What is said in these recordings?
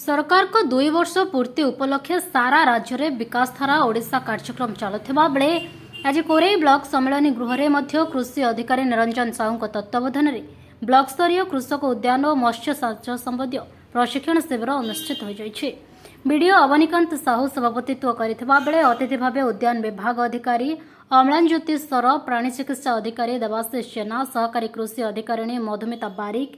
सरकार को 2 वर्ष पूर्ति उपलक्षे सारा राज्य में विकास धारा ओडिशा कार्यक्रम चलुवा बेले आज कोरेई ब्लॉक सम्मेलन गृह में कृषि अधिकारी निरंजन साहू तत्वावधान में ब्लॉक स्तरीय कृषक उद्यान और मत्स्य शास्त्र संबंधी प्रशिक्षण शिविर अनुष्ठित हो जाइए। बीडीओ अवनीकांत साहू सभापतित्व करथिबा बेले अतिथि भाव उद्यान विभाग अधिकारी अम्लानज्योति सर, प्राणी चिकित्सा अधिकारी देवाशीष जेना, सहकारी कृषि अधिकारी मधुमिता बारिक,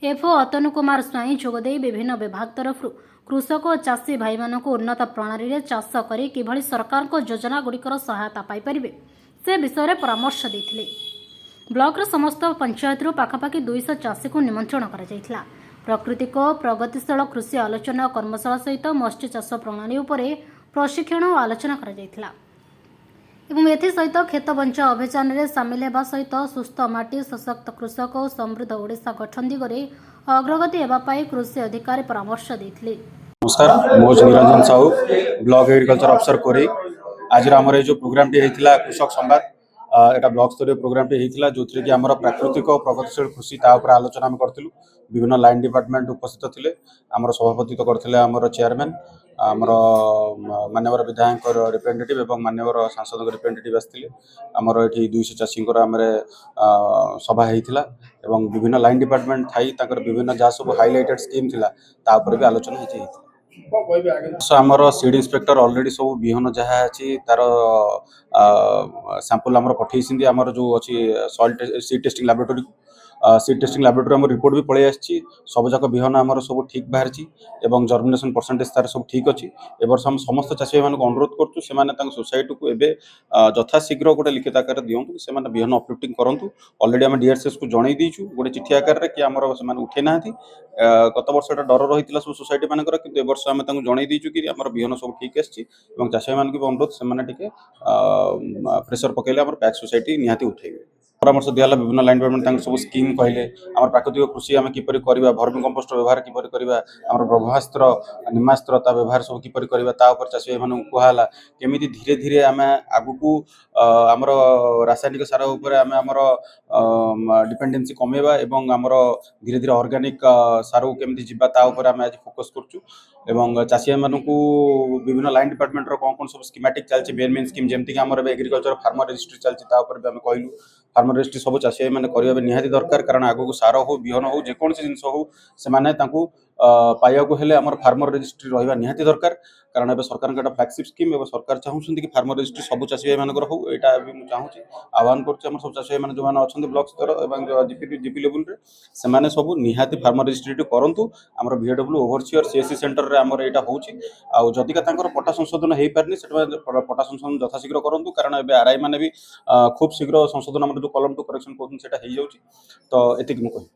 एफओ अतनु कुमार स्वाई जोगदे विभिन्न विभाग तरफ कृषक और चाषी भाई मानक उन्नत प्रणाली में चाष कर किभली सरकार को योजना गुड़िकर सहायता पाइपर से विषय में परामर्श देते। ब्लॉक समस्त पंचायत पाखापाखि 200 चाषी को निमंत्रण कर प्राकृतिक प्रगतिशील कृषि आलोचना कर्मशाला सहित मत्स्य चाष प्रणाली उपरे प्रशिक्षण और आलोचना कर सहित खेत बंचा अभियान में सामिल होगा सहित सुस्थ माटी, सशक्त कृषक और समृद्ध ओडिशा गठन दिगरे अग्रगति होगापाई कृषि अधिकारी परामर्श देते। नमस्कार, मोज Niranjan Sahu, block agriculture officer Korei. आज आमर ये जो प्रोग्राम टी होता कृषक संवाद एटा ब्लॉक स्तरीय प्रोग्राम टी होता जो थी कि आमर प्राकृतिक और प्रगतिशील कृषि तापर आलोचना आम करूँ। विभिन्न लाइन डिपार्टमेंट उपस्थित थे। आमर सभापतित्व करते आमर चेयरमैन, आमर मानवर विधायक रिप्रेजेंटेटिव और मानवर सांसद रिप्रेजेंटेटिव आसते। आमर ये 200 चाषी सभा होता और विभिन्न लाइन डिपार्टमेंट थी विभिन्न जहाँ सब हाइलाइटेड स्कीम था भी आलोचना होती। आमर सीड इंस्पेक्टर ऑलरेडी सब बिहन जहाँ अच्छी तार सैंपल आमर पठे आमर जो अच्छी soil seed testing laboratory seed testing laboratory आम रिपोर्ट भी पलि आसी। सब जाक बिहन आमर सब ठीक बाहरी और जर्मिनेशन परसेंटेज तार सब ठीक अच्छी। एवर्ष हम समस्त चाषी भाई अनुरोध करूँ सोसाइटी को एवं यथाशीघ्र गोटे लिखित आकार दिंतु से बिहन अपलोडिंग करूँ। ऑलरेडी आम डीआरसीएस को जनई देचु गोटे चिठी आकार कि आमर से उठे ना। गत वर्ष डर रही सब सोसाइटी मानकर कि वर्ष आम जनई देचु कि आम बिहन सब ठीक आसी। चाषी मान भी अनुरोध से प्रेसर पकड़े आम पैक सोसाइटी निहाती उठेबे। परामर्श दिया विभिन्न लाइन डिपार्टमेंट सब स्कीम कहले आम प्राकृतिक कृषि आम किपर करवा, भर्मी कंपोस्ट व्यवहार किपर करवा, आम ब्रह्मास्त्र निमास्त्र व्यवहार सब किपर करवा चाषी भाई कहला केमी धीरे धीरे आम आगू आमर रासायनिक सार उपर आम आमर डिपेंडेंसी कमेवा और आमर धीरे धीरे ऑर्गेनिक सार को केमी जावा आम आज फोकस करूँ। चाषी मानू विभिन्न लाइन डिपार्टमेंट कौन कौन सब स्कीमेटिक चलती मेन मेन स्कीम जमीक आम एग्रीकल्चर फार्मर रजिस्ट्री चलती भी आम कहलु। फार्मर रजिस्ट्री सब चाषी मैंने करेंगे निहाती दरकार कारण आगू सार हो बिहन हो जेकोसी जिन हो से पाइबा हेले आमर फार्मर रजिस्ट्री रहा निहाती दरकार कारण अब सरकार का फ्लैगशिप स्कीम और सरकार चाहूँ कि फार्मर रजिस्ट्री सब चाषी भाई मानकर हो यहाँ भी मुझे चाहूँगी आह्वान कर सब चाषी भाई जो मैंने अच्छा ब्लॉक स्तर और जीपी लेवल से सब निहाती फार्मर रजिस्ट्री करूँ। आम VAW ओवरसीयर सीएससी सेंटर में आमर यहाँ होदी पट्टा संशोधन हो पारे पट्टा संशोधन यथाशीघ्र करूँ कारण अब आरआई मैंने भी खूब शीघ्र संशोधन जो कलम टू करेक्शन कहते हैं तो एतिक मुझे